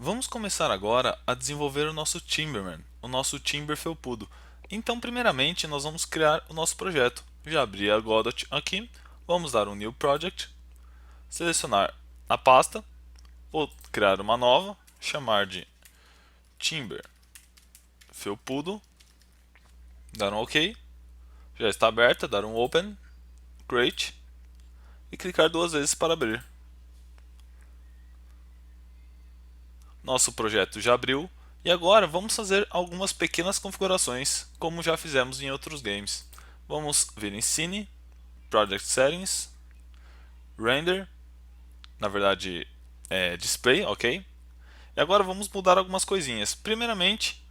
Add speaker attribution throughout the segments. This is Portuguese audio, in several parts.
Speaker 1: Vamos começar agora a desenvolver o nosso Timberman, o nosso Timber felpudo. Então, primeiramente, nós vamos criar o nosso projeto. Já abri a Godot aqui, vamos dar um New Project, selecionar a pasta, vou criar uma nova, chamar de Timber felpudo, dar um OK, já está aberta, dar um Open, Create e clicar duas vezes para abrir. Nosso projeto já abriu e agora vamos fazer algumas pequenas configurações, como já fizemos em outros games. Vamos vir em Scene, Project Settings, Render, na verdade Display, ok? E agora vamos mudar algumas coisinhas. Primeiramente,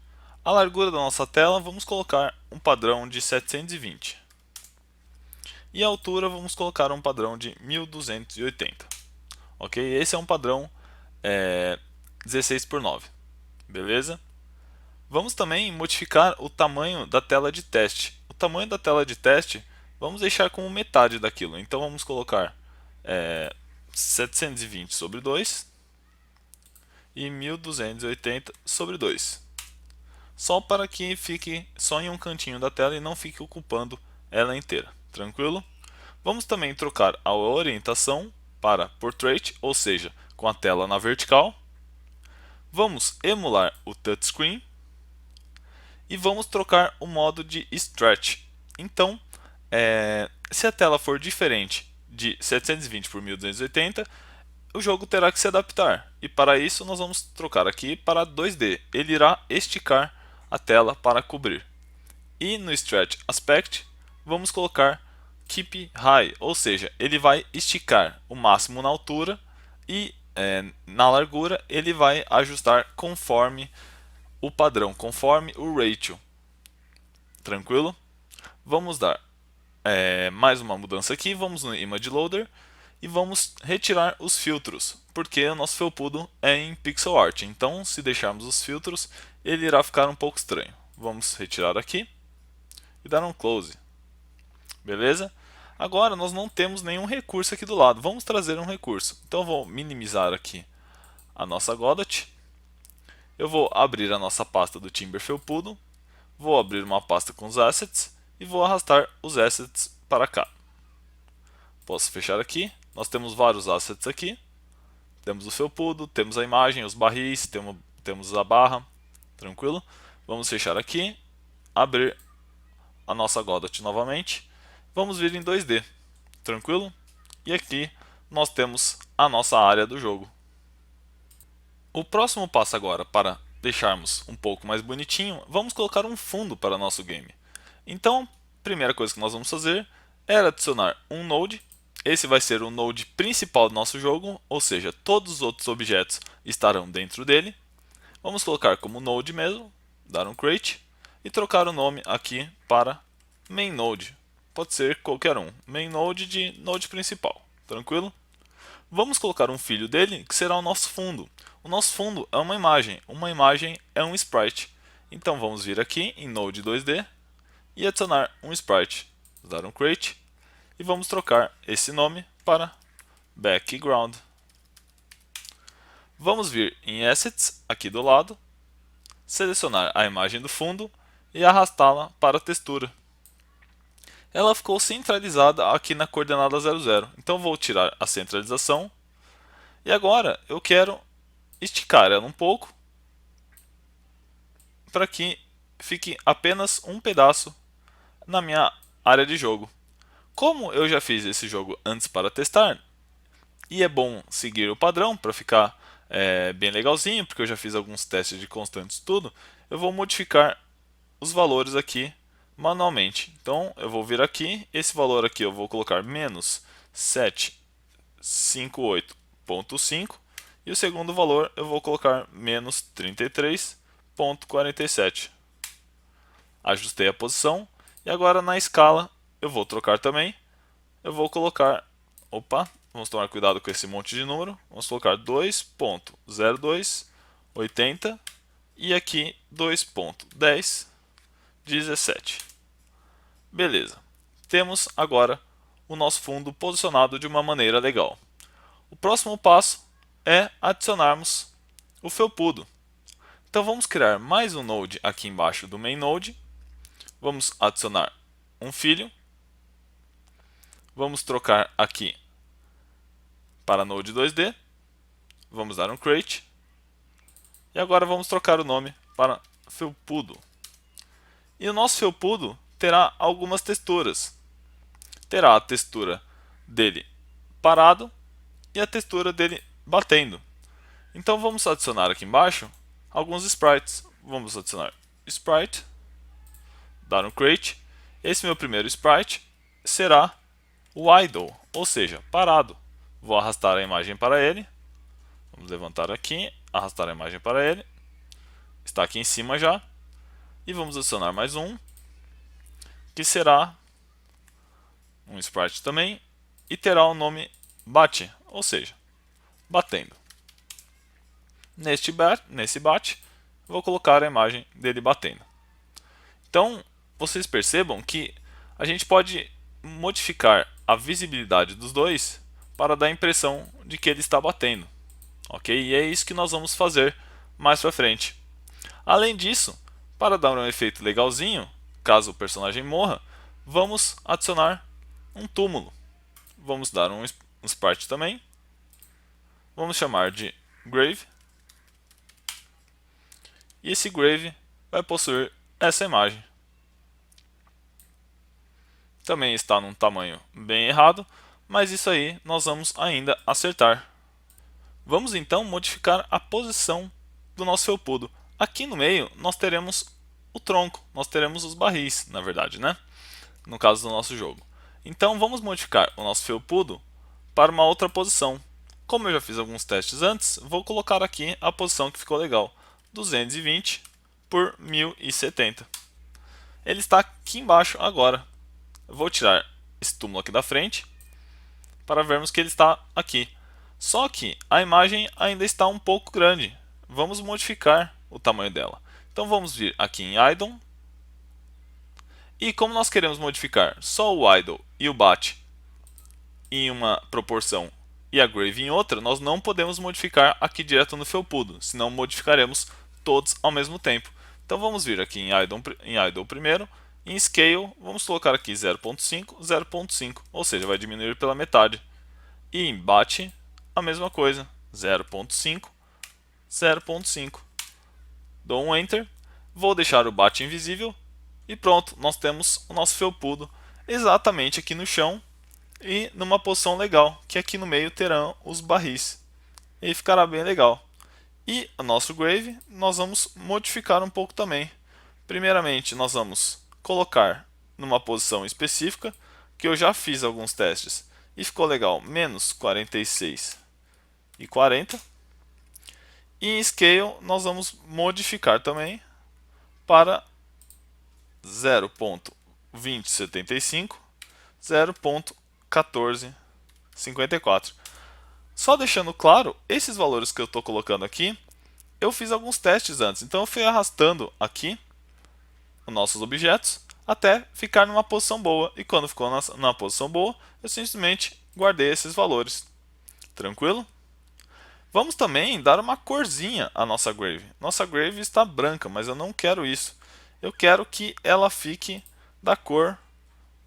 Speaker 1: a largura da nossa tela vamos colocar um padrão de 720 e a altura vamos colocar um padrão de 1280, ok? Esse é um padrão 16 por 9, beleza? Vamos também modificar o tamanho da tela de teste. O tamanho da tela de teste vamos deixar como metade daquilo. Então vamos colocar 720 sobre 2 e 1280 sobre 2. Só para que fique só em um cantinho da tela e não fique ocupando ela inteira. Tranquilo? Vamos também trocar a orientação para Portrait, ou seja, com a tela na vertical. Vamos emular o touchscreen e vamos trocar o modo de Stretch. Então, se a tela for diferente de 720 por 1280, o jogo terá que se adaptar. E para isso nós vamos trocar aqui para 2D. Ele irá esticar a tela para cobrir. E no Stretch Aspect, vamos colocar Keep High, ou seja, ele vai esticar o máximo na altura e na largura ele vai ajustar conforme o padrão, conforme o ratio. Tranquilo? Vamos dar mais uma mudança aqui, vamos no Image Loader e vamos retirar os filtros, porque o nosso felpudo é em pixel art, então se deixarmos os filtros ele irá ficar um pouco estranho. Vamos retirar aqui e dar um close, beleza? Agora nós não temos nenhum recurso aqui do lado, vamos trazer um recurso. Então eu vou minimizar aqui a nossa Godot, eu vou abrir a nossa pasta do Timber felpudo, vou abrir uma pasta com os assets e vou arrastar os assets para cá. Posso fechar aqui, nós temos vários assets aqui, temos o felpudo, temos a imagem, os barris, temos a barra, tranquilo? Vamos fechar aqui, abrir a nossa Godot novamente, vamos vir em 2D, tranquilo? E aqui nós temos a nossa área do jogo. O próximo passo agora, para deixarmos um pouco mais bonitinho, vamos colocar um fundo para nosso game. Então, a primeira coisa que nós vamos fazer é adicionar um node. Esse vai ser o node principal do nosso jogo, ou seja, todos os outros objetos estarão dentro dele. Vamos colocar como node mesmo, dar um create e trocar o nome aqui para main node. Pode ser qualquer um, main node de node principal, tranquilo? Vamos colocar um filho dele que será o nosso fundo. O nosso fundo é uma imagem é um sprite. Então vamos vir aqui em Node 2D e adicionar um sprite. Dar um create e vamos trocar esse nome para background. Vamos vir em Assets aqui do lado, selecionar a imagem do fundo e arrastá-la para a textura. Ela ficou centralizada aqui na coordenada 00. Então vou tirar a centralização e agora eu quero esticar ela um pouco para que fique apenas um pedaço na minha área de jogo. Como eu já fiz esse jogo antes para testar, e é bom seguir o padrão para ficar bem legalzinho, porque eu já fiz alguns testes de constantes tudo, eu vou modificar os valores aqui manualmente. Então eu vou vir aqui, esse valor aqui eu vou colocar menos 758.5 e o segundo valor eu vou colocar menos 33.47. Ajustei a posição e agora na escala eu vou trocar também. Eu vou colocar, vamos tomar cuidado com esse monte de número. Vamos colocar 2.0280 e aqui 2.1017. Beleza. Temos agora o nosso fundo posicionado de uma maneira legal. O próximo passo é adicionarmos o felpudo. Então vamos criar mais um node aqui embaixo do main node. Vamos adicionar um filho. Vamos trocar aqui para node 2D. Vamos dar um create. E agora vamos trocar o nome para felpudo. E o nosso felpudo terá algumas texturas. Terá a textura dele parado e a textura dele batendo. Então vamos adicionar aqui embaixo alguns sprites. Vamos adicionar sprite, dar um create. Esse meu primeiro sprite será o idle, ou seja, parado. Vou arrastar a imagem para ele. Vamos levantar aqui, arrastar a imagem para ele. Está aqui em cima já. E vamos adicionar mais um, que será um sprite também, e terá o nome bate, ou seja, batendo. Nesse bate, vou colocar a imagem dele batendo. Então, vocês percebam que a gente pode modificar a visibilidade dos dois para dar a impressão de que ele está batendo. Ok? E é isso que nós vamos fazer mais para frente. Além disso, para dar um efeito legalzinho, caso o personagem morra, vamos adicionar um túmulo. Vamos dar um sprite também. Vamos chamar de grave. E esse grave vai possuir essa imagem. Também está num tamanho bem errado, mas isso aí nós vamos ainda acertar. Vamos então modificar a posição do nosso felpudo. Aqui no meio nós teremos o tronco, nós teremos os barris, na verdade, né? No caso do nosso jogo. Então vamos modificar o nosso felpudo para uma outra posição. Como eu já fiz alguns testes antes, vou colocar aqui a posição que ficou legal, 220 por 1070. Ele está aqui embaixo agora. Eu vou tirar esse túmulo aqui da frente para vermos que ele está aqui. Só que a imagem ainda está um pouco grande. Vamos modificar o tamanho dela. Então vamos vir aqui em idle. E como nós queremos modificar só o idle e o bate em uma proporção e a grave em outra, nós não podemos modificar aqui direto no felpudo, senão modificaremos todos ao mesmo tempo. Então vamos vir aqui em idle primeiro, em scale vamos colocar aqui 0.5, 0.5, ou seja, vai diminuir pela metade. E em bate a mesma coisa, 0.5, 0.5. Dou um enter, vou deixar o bate invisível e pronto, nós temos o nosso felpudo exatamente aqui no chão e numa posição legal, que aqui no meio terão os barris. E ficará bem legal. E o nosso grave nós vamos modificar um pouco também. Primeiramente nós vamos colocar numa posição específica, que eu já fiz alguns testes e ficou legal, menos 46 e 40. E em scale nós vamos modificar também para 0.2075, 0.1454. Só deixando claro, esses valores que eu estou colocando aqui, eu fiz alguns testes antes. Então eu fui arrastando aqui os nossos objetos até ficar numa posição boa. E quando ficou na posição boa, eu simplesmente guardei esses valores. Tranquilo? Vamos também dar uma corzinha à nossa grave. Nossa grave está branca, mas eu não quero isso. Eu quero que ela fique da cor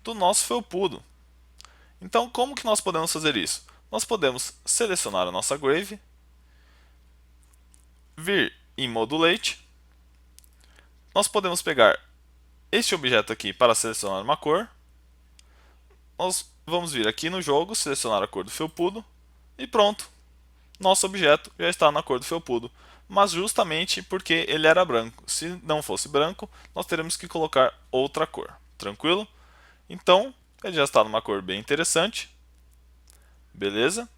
Speaker 1: do nosso felpudo. Então, como que nós podemos fazer isso? Nós podemos selecionar a nossa grave, vir em Modulate. Nós podemos pegar este objeto aqui para selecionar uma cor. Nós vamos vir aqui no jogo, selecionar a cor do felpudo e pronto. Nosso objeto já está na cor do felpudo, mas justamente porque ele era branco. Se não fosse branco, nós teremos que colocar outra cor. Tranquilo? Então, ele já está numa cor bem interessante. Beleza?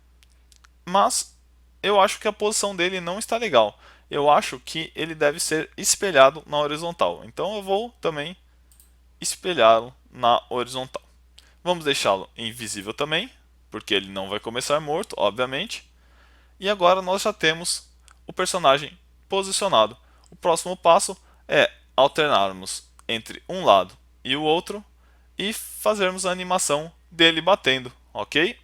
Speaker 1: Mas eu acho que a posição dele não está legal. Eu acho que ele deve ser espelhado na horizontal. Então eu vou também espelhá-lo na horizontal. Vamos deixá-lo invisível também, porque ele não vai começar morto, obviamente. E agora nós já temos o personagem posicionado. O próximo passo é alternarmos entre um lado e o outro e fazermos a animação dele batendo, ok?